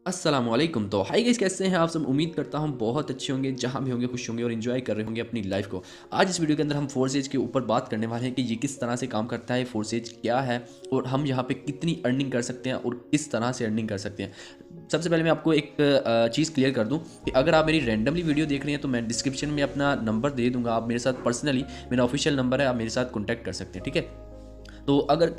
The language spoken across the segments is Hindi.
अस्सलामुअलैकुम। तो हाय गाइस, कैसे हैं आप सब? उम्मीद करता हूँ बहुत अच्छे होंगे, जहाँ भी होंगे खुश होंगे और एंजॉय कर रहे होंगे अपनी लाइफ को। आज इस वीडियो के अंदर हम फोर्सेज के ऊपर बात करने वाले हैं कि ये किस तरह से काम करता है, फोर्सेज क्या है और हम यहाँ पे कितनी अर्निंग कर सकते हैं और किस तरह से अर्निंग कर सकते हैं। सबसे पहले मैं आपको एक चीज़ क्लियर कर दूँ कि अगर आप मेरी रैंडमली वीडियो देख रहे हैं तो मैं डिस्क्रिप्शन में अपना नंबर दे दूँगा। आप मेरे साथ पर्सनली, मेरा ऑफिशियल नंबर है, आप मेरे साथ कॉन्टैक्ट कर सकते हैं, ठीक है। तो अगर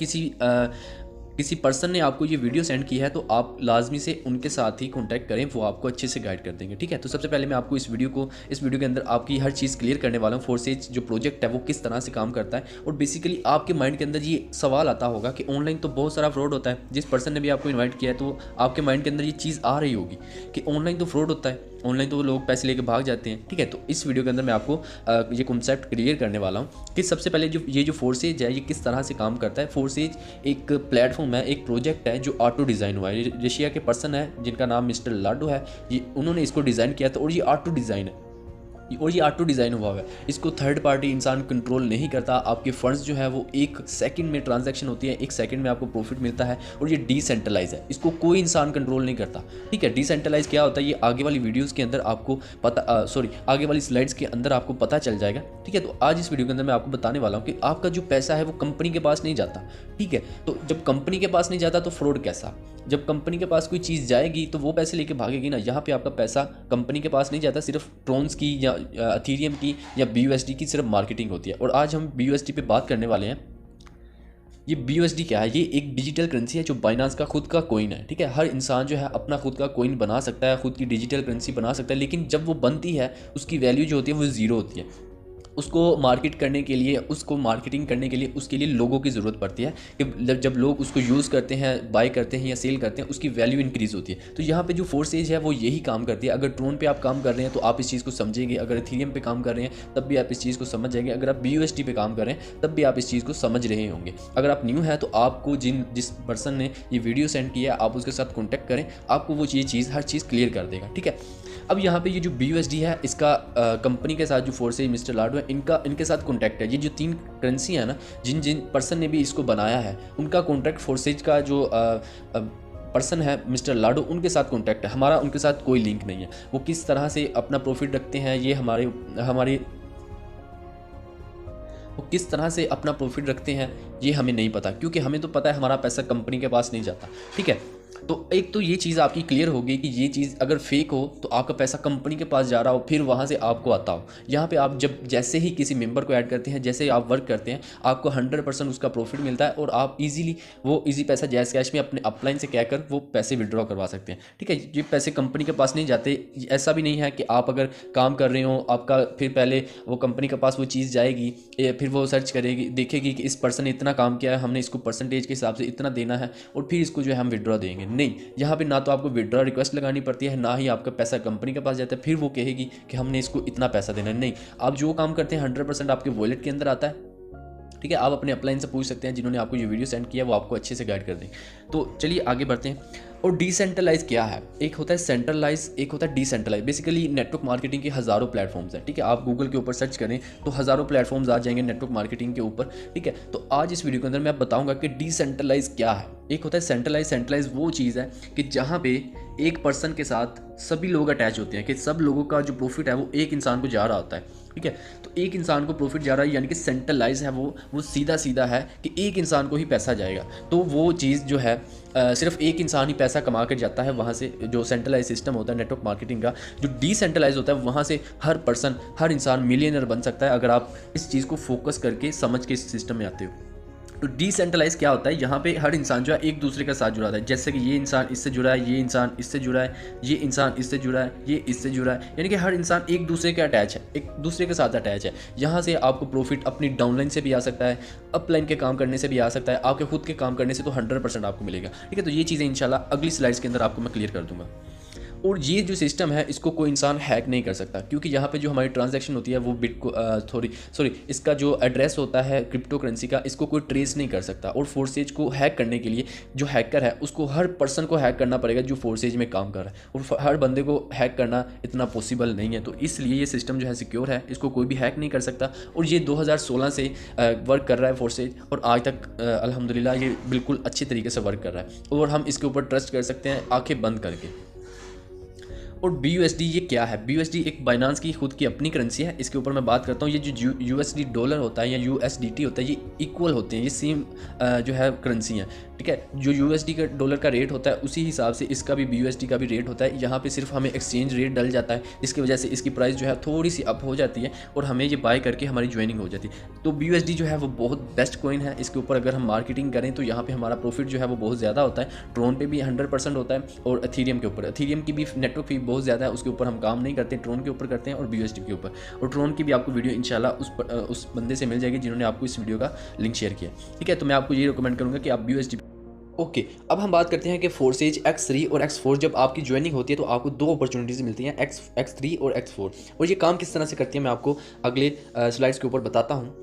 किसी पर्सन ने आपको ये वीडियो सेंड की है तो आप लाजमी से उनके साथ ही कांटेक्ट करें, वो आपको अच्छे से गाइड कर देंगे, ठीक है। तो सबसे पहले मैं आपको इस वीडियो के अंदर आपकी हर चीज़ क्लियर करने वाला हूँ। फोर्सेज जो प्रोजेक्ट है वो किस तरह से काम करता है और बेसिकली आपके माइंड के अंदर ये सवाल आता होगा कि ऑनलाइन तो बहुत सारा फ्रॉड होता है। जिस पर्सन ने भी आपको इन्वाइट किया है तो आपके माइंड के अंदर ये चीज़ आ रही होगी कि ऑनलाइन तो फ्रॉड होता है, ऑनलाइन तो लोग पैसे लेके भाग जाते हैं, ठीक है। तो इस वीडियो के अंदर मैं आपको ये कॉन्सेप्ट क्लियर करने वाला हूँ कि सबसे पहले जो फोर्सेज है ये किस तरह से काम करता है। फोर्सेज एक प्लेटफॉर्म है, एक प्रोजेक्ट है जो ऑटो डिज़ाइन हुआ है। रशिया के पर्सन है जिनका नाम मिस्टर लाडो है, ये उन्होंने इसको डिज़ाइन किया था और ये ऑटो डिज़ाइन है और ये ऑटो डिज़ाइन हुआ है। इसको थर्ड पार्टी इंसान कंट्रोल नहीं करता। आपके फंड्स जो है वो एक सेकंड में ट्रांजैक्शन होती है, एक सेकंड में आपको प्रॉफिट मिलता है और ये डिसेंट्रलाइज है। इसको कोई इंसान कंट्रोल नहीं करता, ठीक है। डिसेंट्रलाइज क्या होता है ये आगे वाली वीडियोज़ के अंदर आपको आगे वाली स्लाइड्स के अंदर आपको पता चल जाएगा, ठीक है। तो आज इस वीडियो के अंदर मैं आपको बताने वाला हूँ कि आपका जो पैसा है वो कंपनी के पास नहीं जाता, ठीक है। तो जब कंपनी के पास नहीं जाता तो फ्रॉड कैसा? जब कंपनी के पास कोई चीज़ जाएगी तो वो पैसे लेके भागेगी ना। यहाँ पे आपका पैसा कंपनी के पास नहीं जाता, सिर्फ ट्रोन्स की या अथीरियम की या BUSD की सिर्फ मार्केटिंग होती है। और आज हम BUSD पे बात करने वाले हैं। ये BUSD क्या है? ये एक डिजिटल करेंसी है जो बाइनांस का खुद का कोइन है, ठीक है। हर इंसान जो है अपना खुद का कोइन बना सकता है, खुद की डिजिटल करेंसी बना सकता है, लेकिन जब वो बनती है उसकी वैल्यू जो होती है वो ज़ीरो होती है। उसको मार्केट करने के लिए, उसको मार्केटिंग करने के लिए उसके लिए लोगों की ज़रूरत पड़ती है कि जब लोग उसको यूज़ करते हैं, बाय करते हैं या सेल करते हैं, उसकी वैल्यू इंक्रीज़ होती है। तो यहाँ पे जो फोर्सेज है वो यही काम करती है। अगर ट्रोन पे आप काम कर रहे हैं तो आप इस चीज़ को समझेंगे, अगर इथेरियम पे काम कर रहे हैं तब भी आप इस चीज़ को समझ जाएंगे, अगर आप BUSD पे काम कर रहे हैं तब भी आप इस चीज़ को समझ रहे होंगे। अगर आप न्यू हैं तो आपको जिस पर्सन ने ये वीडियो सेंड किया है आप उसके साथ कॉन्टैक्ट करें, आपको वो ये चीज़ हर चीज़ क्लियर कर देगा, ठीक है। अब यहाँ पे ये जो BUSD है इसका कंपनी के साथ जो फोर्सेज मिस्टर लाडो है इनके साथ कॉन्टैक्ट है। ये जो तीन करेंसी है ना, जिन जिन पर्सन ने भी इसको बनाया है उनका कॉन्ट्रैक्ट फोर्सेज का जो पर्सन है मिस्टर लाडो उनके साथ कॉन्टैक्ट है। हमारा उनके साथ कोई लिंक नहीं है। वो किस तरह से अपना प्रॉफिट रखते हैं ये वो किस तरह से अपना प्रॉफिट रखते हैं ये हमें नहीं पता, क्योंकि हमें तो पता है हमारा पैसा कंपनी के पास नहीं जाता, ठीक है। तो एक तो ये चीज़ आपकी क्लियर होगी कि ये चीज़ अगर फेक हो तो आपका पैसा कंपनी के पास जा रहा हो, फिर वहाँ से आपको आता हो। यहाँ पे आप जब जैसे ही किसी मेंबर को ऐड करते हैं, जैसे ही आप वर्क करते हैं, आपको 100% उसका प्रॉफिट मिलता है और आप इजी पैसा जैस कैश में अपने अपलाइन से कहकर वो पैसे विड्रॉ करवा सकते हैं, ठीक है। ये पैसे कंपनी के पास नहीं जाते। ऐसा भी नहीं है कि आप अगर काम कर रहे हो आपका फिर पहले वो कंपनी के पास वो चीज़ जाएगी, फिर वो सर्च करेगी, देखेगी कि इस पर्सन ने इतना काम किया है, हमने इसको परसेंटेज के हिसाब से इतना देना है और फिर इसको जो है हम विड्रॉ देंगे। नहीं, यहाँ पे ना तो आपको विड्रॉ रिक्वेस्ट लगानी पड़ती है, ना ही आपका पैसा कंपनी के पास जाता है फिर वो कहेगी कि हमने इसको इतना पैसा देना है। नहीं, आप जो काम करते हैं 100% आपके वॉलेट के अंदर आता है, ठीक है। आप अपने अपलाइन से पूछ सकते हैं, जिन्होंने आपको ये वीडियो सेंड किया वो आपको अच्छे से गाइड कर दें। तो चलिए आगे बढ़ते हैं। और डिसेंट्रलाइज क्या है? एक होता है सेंट्रलाइज, एक होता है डिसेंट्रलाइज। बेसिकली नेटवर्क मार्केटिंग के हज़ारों प्लेटफॉर्म्स हैं, ठीक है। आप गूगल के ऊपर सर्च करें तो हज़ारों प्लेटफॉर्म्स आ जाएंगे नेटवर्क मार्केटिंग के ऊपर, ठीक है। तो आज इस वीडियो के अंदर मैं बताऊंगा कि डिसेंट्रलाइज क्या है। एक होता है सेंट्रलाइज। सेंट्रलाइज वो चीज़ है कि जहाँ पे एक पर्सन के साथ सभी लोग अटैच होते हैं, कि सब लोगों का जो प्रॉफिट है वो एक इंसान को जा रहा होता है, ठीक है। तो एक इंसान को प्रॉफिट जा रहा है, यानी कि सेंट्रलाइज है वो सीधा है कि एक इंसान को ही पैसा जाएगा। तो वो चीज़ जो है सिर्फ एक इंसान ही पैसा कमा कर जाता है वहाँ से। जो सेंट्रलाइज सिस्टम होता है नेटवर्क मार्केटिंग का, जो डिसेंट्रलाइज होता है वहाँ से हर इंसान मिलियनर बन सकता है अगर आप इस चीज़ को फोकस करके समझ के इस सिस्टम में आते हो। तो डिसेंट्रलाइज क्या होता है? यहाँ पे हर इंसान जो है एक दूसरे के साथ जुड़ा है। जैसे कि ये इंसान इससे जुड़ा है, ये इंसान इससे जुड़ा है, ये इंसान इससे जुड़ा है, ये इससे जुड़ा है, यानी कि हर इंसान एक दूसरे के अटैच है, एक दूसरे के साथ अटैच है। यहाँ से आपको प्रॉफिट अपनी डाउनलाइन से भी आ सकता है, अपलाइन के काम करने से भी आ सकता है, आपके खुद के काम करने से तो 100% आपको मिलेगा, ठीक है। तो ये चीज़ें इंशाल्लाह अगली स्लाइड्स के अंदर आपको मैं क्लियर कर दूंगा। और ये जो सिस्टम है इसको कोई इंसान हैक नहीं कर सकता, क्योंकि यहाँ पे जो हमारी ट्रांजैक्शन होती है वो इसका जो एड्रेस होता है क्रिप्टो करेंसी का, इसको कोई ट्रेस नहीं कर सकता। और फोर्सेज को हैक करने के लिए जो हैकर है उसको हर पर्सन को हैक करना पड़ेगा जो फोर्सेज में काम कर रहा है, और हर बंदे को हैक करना इतना पॉसिबल नहीं है। तो इसलिए ये सिस्टम जो है सिक्योर है, इसको कोई भी हैक नहीं कर सकता। और ये 2016 से वर्क कर रहा है फोर्सेज, और आज तक अल्हम्दुलिल्लाह ये बिल्कुल अच्छे तरीके से वर्क कर रहा है, और हम इसके ऊपर ट्रस्ट कर सकते हैं आंखें बंद करके। और BUSD ये क्या है? BUSD एक बाइनांस की खुद की अपनी करेंसी है। इसके ऊपर मैं बात करता हूँ। ये जो USD डॉलर होता है या USDT होता है, ये इक्वल होते हैं, ये सेम जो है करेंसी हैं, ठीक है। जो USD का डॉलर का रेट होता है उसी हिसाब से इसका भी BUSD का भी रेट होता है। यहाँ पे सिर्फ हमें एक्सचेंज रेट डल जाता है, जिसकी वजह से इसकी प्राइस जो है थोड़ी सी अप हो जाती है और हमें ये बाय करके हमारी ज्वाइनिंग हो जाती है। तो BUSD जो है वो बहुत बेस्ट कॉइन है। इसके ऊपर अगर हम मार्केटिंग करें तो यहाँ पे हमारा प्रॉफिट जो है वो बहुत ज़्यादा होता है। ट्रोन पे भी 100% होता है और एथेरियम के ऊपर, एथेरियम की भी नेटवर्क फी बहुत ज़्यादा है, उसके ऊपर हम काम नहीं करते, ट्रोन के ऊपर करते हैं और BUSD के ऊपर। और ट्रोन की भी आपको वीडियो इंशाल्लाह उस बंदे से मिल जाएगी जिन्होंने आपको इस वीडियो का लिंक शेयर किया, ठीक है। तो मैं आपको ये रिकमेंड करूँगा कि आप BUSD। ओके, अब हम बात करते हैं कि फोर्सेज X3 और X4 जब आपकी ज्वाइनिंग होती है तो आपको दो अपॉर्चुनिटीज़ मिलती हैं, X3 और X4। और ये काम किस तरह से करती है मैं आपको अगले स्लाइड्स के ऊपर बताता हूँ।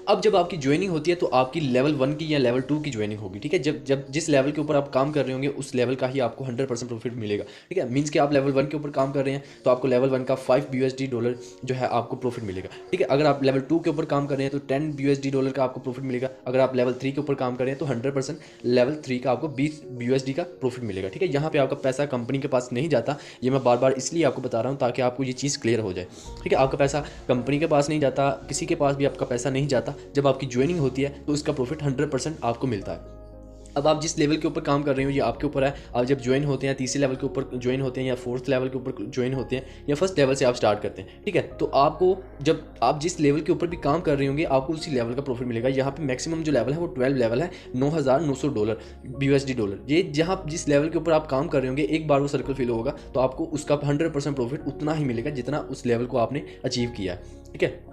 अब जब आपकी ज्वाइनिंग होती है तो आपकी लेवल 1 की या लेवल 2 की ज्वाइनिंग होगी, ठीक है। जब जिस लेवल के ऊपर आप काम कर रहे होंगे उस लेवल का ही आपको 100% प्रॉफिट मिलेगा, ठीक है। मीन्स कि आप लेवल 1 के ऊपर काम कर रहे हैं तो आपको लेवल 1 का 5 BUSD डॉलर जो है आपको प्रॉफिट मिलेगा, ठीक है। अगर आप लेवल 2 के ऊपर काम कर रहे हैं तो 10 BUSD डॉलर का आपको प्रॉफिट मिलेगा। अगर आप लेवल 3 के ऊपर काम कर रहे हैं तो 100% लेवल 3 का आपको 20 BUSD का प्रॉफिट मिलेगा, ठीक है। यहाँ पे आपका पैसा कंपनी के पास नहीं जाता, ये मैं बार बार इसलिए आपको बता रहा हूँ ताकि आपको ये चीज़ क्लियर हो जाए, ठीक है। आपका पैसा कंपनी के पास नहीं जाता, किसी के पास भी आपका पैसा नहीं जाता। जब आपकी ज्वाइनिंग होती है तो इसका प्रॉफिट 100% आपको मिलता है। अब आप जिस लेवल के ऊपर काम कर रहे हो ये आपके ऊपर है। आप जब ज्वाइन होते हैं, तीसरे लेवल के ऊपर ज्वाइन होते हैं या फोर्थ लेवल के ऊपर ज्वाइन होते हैं या फर्स्ट लेवल से आप स्टार्ट करते हैं, ठीक है। तो आपको जब आप जिस लेवल के ऊपर भी काम कर रहे होंगे आपको उसी लेवल का प्रॉफिट मिलेगा। यहाँ पे मैक्सिमम जो लेवल है वो 12 लेवल है, 9,900 डॉलर BUSD डॉलर। ये जहाँ जिस लेवल के ऊपर आप काम कर रहे होंगे एक बार वो सर्कल फिल होगा तो आपको उसका 100% प्रॉफिट उतना ही मिलेगा जितना उस लेवल को आपने अचीव किया है, ठीक है।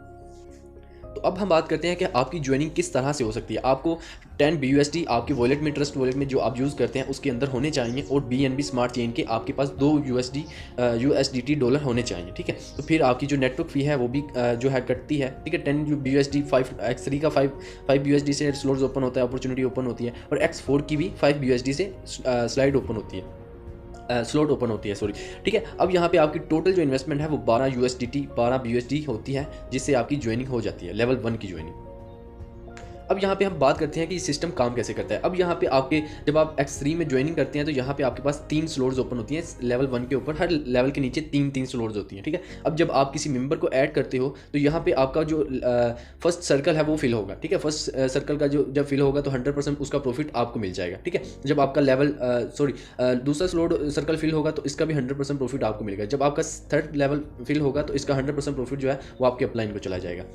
तो अब हम बात करते हैं कि आपकी ज्वाइनिंग किस तरह से हो सकती है। आपको 10 BUSD आपकी वॉलेट में, ट्रस्ट वॉलेट में जो आप यूज़ करते हैं उसके अंदर होने चाहिए और BNB स्मार्ट चेन के आपके पास 2 USDT डॉलर होने चाहिए, ठीक है। तो फिर आपकी जो नेटवर्क फ़ी है वो भी जो है कटती है, ठीक है। 10 BUSD 5 X3 का 5 BUSD से स्लॉट्स ओपन होता है, अपॉर्चुनिटी ओपन होती है। और X4 की भी 5 BUSD से स्लाइड ओपन होती है, स्लॉट ओपन होती है, सॉरी, ठीक है। अब यहाँ पे आपकी टोटल जो इन्वेस्टमेंट है वो 12 USDT 12 BUSD होती है, जिससे आपकी ज्वाइनिंग हो जाती है, लेवल 1 की ज्वाइनिंग। अब यहाँ पे हम बात करते हैं कि ये सिस्टम काम कैसे करता है। अब यहाँ पे आपके जब आप X3 में ज्वाइनिंग करते हैं तो यहाँ पे आपके पास 3 स्लॉट्स ओपन होती हैं लेवल 1 के ऊपर, हर लेवल के नीचे 3 स्लॉट्स होती हैं, ठीक है। अब जब आप किसी मेंबर को ऐड करते हो तो यहाँ पे आपका जो फर्स्ट सर्कल है वो फिल होगा, ठीक है। फर्स्ट सर्कल का जो जब फिल होगा तो 100% उसका प्रॉफिट आपको मिल जाएगा, ठीक है। जब आपका लेवल दूसरा स्लॉट सर्कल फिल होगा तो इसका भी 100% प्रॉफिट आपको मिलेगा। जब आपका थर्ड लेवल फिल होगा तो इसका 100% प्रॉफिट जो है वो आपके अपलाइन को चला जाएगा,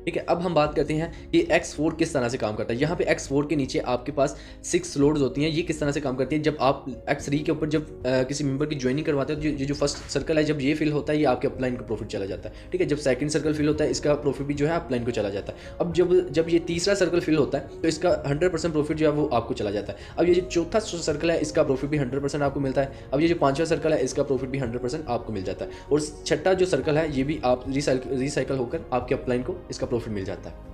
ठीक है। अब हम बात करते हैं कि X4 किस तरह से काम करता है। यहाँ पे X4 के नीचे आपके पास 6 स्लॉट्स होती हैं। ये किस तरह से काम करती है, जब आप X3 के ऊपर जब किसी मेंबर की ज्वाइनिंग करवाते हो तो जो फर्स्ट सर्कल है जब ये फिल होता है ये आपके अपलाइन को प्रॉफिट चला जाता है, ठीक है। जब सेकंड सर्कल फिल होता है इसका प्रॉफिट भी जो है अपलाइन को चला जाता है। अब जब ये तीसरा सर्कल फिल होता है तो इसका 100% प्रॉफिट जो है वो आपको चला जाता है। अब ये जो चौथा सर्कल है इसका प्रॉफिट भी 100% आपको मिलता है। अब ये जो पाँचवा सर्कल है इसका प्रॉफिट भी 100% आपको मिल जाता है। और छठा जो सर्कल है ये भी आप रिसाइकल होकर आपके अपलाइन को इसका प्रॉफिट मिल जाता है।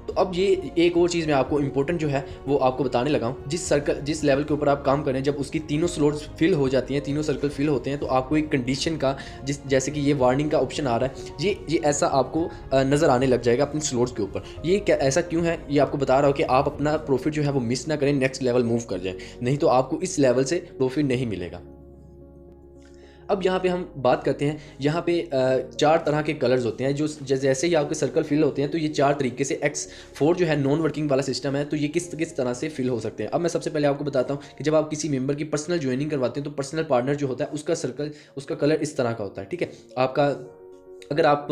तो अब ये एक और चीज़ मैं आपको इंपॉर्टेंट जो है वो आपको बताने लगा हूँ। जिस लेवल के ऊपर आप काम करें जब उसकी तीनों स्लॉट्स फिल हो जाती हैं, तीनों सर्कल फिल होते हैं तो आपको एक कंडीशन का जैसे कि ये वार्निंग का ऑप्शन आ रहा है, ये ऐसा आपको नज़र आने लग जाएगा अपने स्लॉट्स के ऊपर। ये क्या ऐसा क्यों है, ये आपको बता रहा हूँ कि आप अपना प्रॉफिट जो है वो मिस ना करें, नेक्स्ट लेवल मूव कर जाएं, नहीं तो आपको इस लेवल से प्रॉफिट नहीं मिलेगा। अब यहाँ पे हम बात करते हैं, यहाँ पे 4 तरह के कलर्स होते हैं जो जैसे ही आपके सर्कल फिल होते हैं तो ये 4 तरीके से X4 जो है नॉन वर्किंग वाला सिस्टम है तो ये किस तरह से फिल हो सकते हैं। अब मैं सबसे पहले आपको बताता हूँ कि जब आप किसी मेंबर की पर्सनल ज्वाइनिंग करवाते हैं तो पर्सनल पार्टनर जो होता है उसका कलर इस तरह का होता है, ठीक है। आपका अगर आप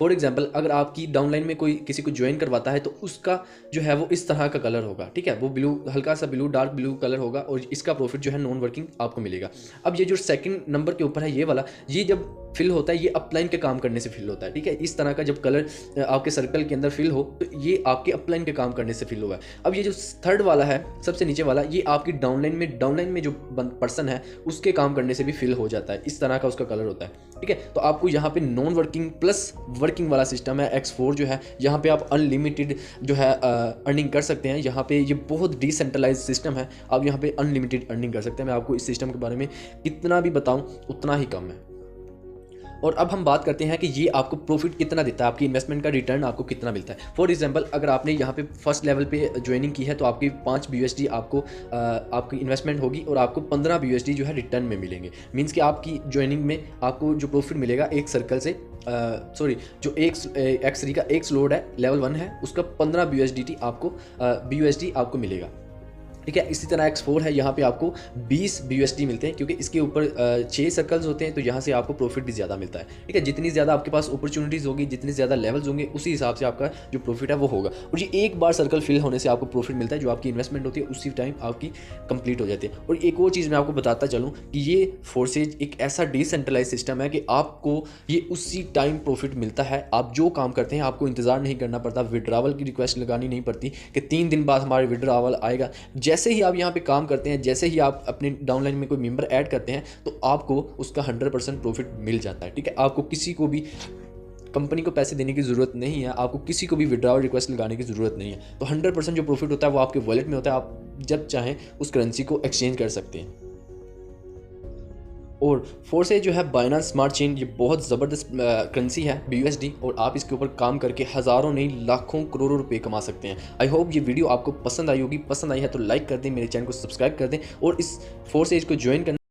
फॉर एग्जाम्पल अगर आपकी डाउनलाइन में कोई किसी को ज्वाइन करवाता है तो उसका जो है वो इस तरह का कलर होगा, ठीक है। वो ब्लू, हल्का सा ब्लू, डार्क ब्लू कलर होगा और इसका प्रॉफिट जो है नॉन वर्किंग आपको मिलेगा। अब ये जो सेकंड नंबर के ऊपर है ये वाला, ये जब फिल होता है ये अपलाइन के काम करने से फिल होता है, ठीक है। इस तरह का जब कलर आपके सर्कल के अंदर फिल हो तो ये आपके अपलाइन के काम करने से फिल होगा। अब ये जो थर्ड वाला है सबसे नीचे वाला, ये आपकी डाउनलाइन में जो पर्सन है उसके काम करने से भी फिल हो जाता है, इस तरह का उसका कलर होता है, ठीक है। तो आपको यहाँ पे नॉन वर्किंग प्लस वर्किंग वाला सिस्टम है X4 जो है, यहाँ पे आप अनलिमिटेड जो है अर्निंग कर सकते हैं। यहाँ पे ये बहुत डिसेंट्रलाइज सिस्टम है, आप यहाँ पे अनलिमिटेड अर्निंग कर सकते हैं। मैं आपको इस सिस्टम के बारे में कितना भी बताऊँ उतना ही कम है। और अब हम बात करते हैं कि ये आपको प्रॉफिट कितना देता है, आपकी इन्वेस्टमेंट का रिटर्न आपको कितना मिलता है। फॉर एग्जांपल अगर आपने यहाँ पे फर्स्ट लेवल पे ज्वाइनिंग की है तो आपकी 5 BUSD आपको आपकी इन्वेस्टमेंट होगी और आपको 15 BUSD जो है रिटर्न में मिलेंगे। मीन्स कि आपकी ज्वाइनिंग में आपको जो प्रॉफिट मिलेगा एक सर्कल से सॉरी जो X3 का एक स्लॉट है लेवल 1 है उसका 15 BUSD आपको मिलेगा। ठीक है, इसी तरह X4 है, यहाँ पे आपको 20 BUSD मिलते हैं क्योंकि इसके ऊपर 6 सर्कल्स होते हैं तो यहाँ से आपको प्रॉफिट भी ज़्यादा मिलता है। ठीक है, जितनी ज़्यादा आपके पास अपॉर्चुनिटीज़ होगी, जितने ज़्यादा लेवल्स होंगे उसी हिसाब से आपका जो प्रॉफिट है वो होगा। और ये एक बार सर्कल फिल होने से आपको प्रॉफिट मिलता है, जो आपकी इन्वेस्टमेंट होती है उसी टाइम आपकी कंप्लीट हो जाती है। और एक और चीज़ मैं आपको बताता चलूँ कि ये फोर्सेज एक ऐसा डिसेंट्रलाइज सिस्टम है कि आपको ये उसी टाइम प्रॉफिट मिलता है। आप जो काम करते हैं आपको इंतज़ार नहीं करना पड़ता, विड्रावल की रिक्वेस्ट लगानी नहीं पड़ती कि 3 दिन बाद हमारे विड्रावल आएगा। जैसे ही आप यहाँ पे काम करते हैं, जैसे ही आप अपने डाउनलाइन में कोई मेंबर ऐड करते हैं तो आपको उसका 100% प्रॉफिट मिल जाता है। ठीक है, आपको किसी को भी कंपनी को पैसे देने की ज़रूरत नहीं है, आपको किसी को भी विड्रॉल रिक्वेस्ट लगाने की ज़रूरत नहीं है। तो 100% जो प्रॉफिट होता है वो आपके वॉलेट में होता है, आप जब चाहें उस करेंसी को एक्सचेंज कर सकते हैं। और फोर्सेज जो है बाइनेंस स्मार्ट चेन, ये बहुत ज़बरदस्त करेंसी है BUSD, और आप इसके ऊपर काम करके हज़ारों नहीं लाखों करोड़ों रुपए कमा सकते हैं। आई होप ये वीडियो आपको पसंद आई होगी। पसंद आई है तो लाइक कर दें, मेरे चैनल को सब्सक्राइब कर दें और इस फोर्सेज को ज्वाइन करने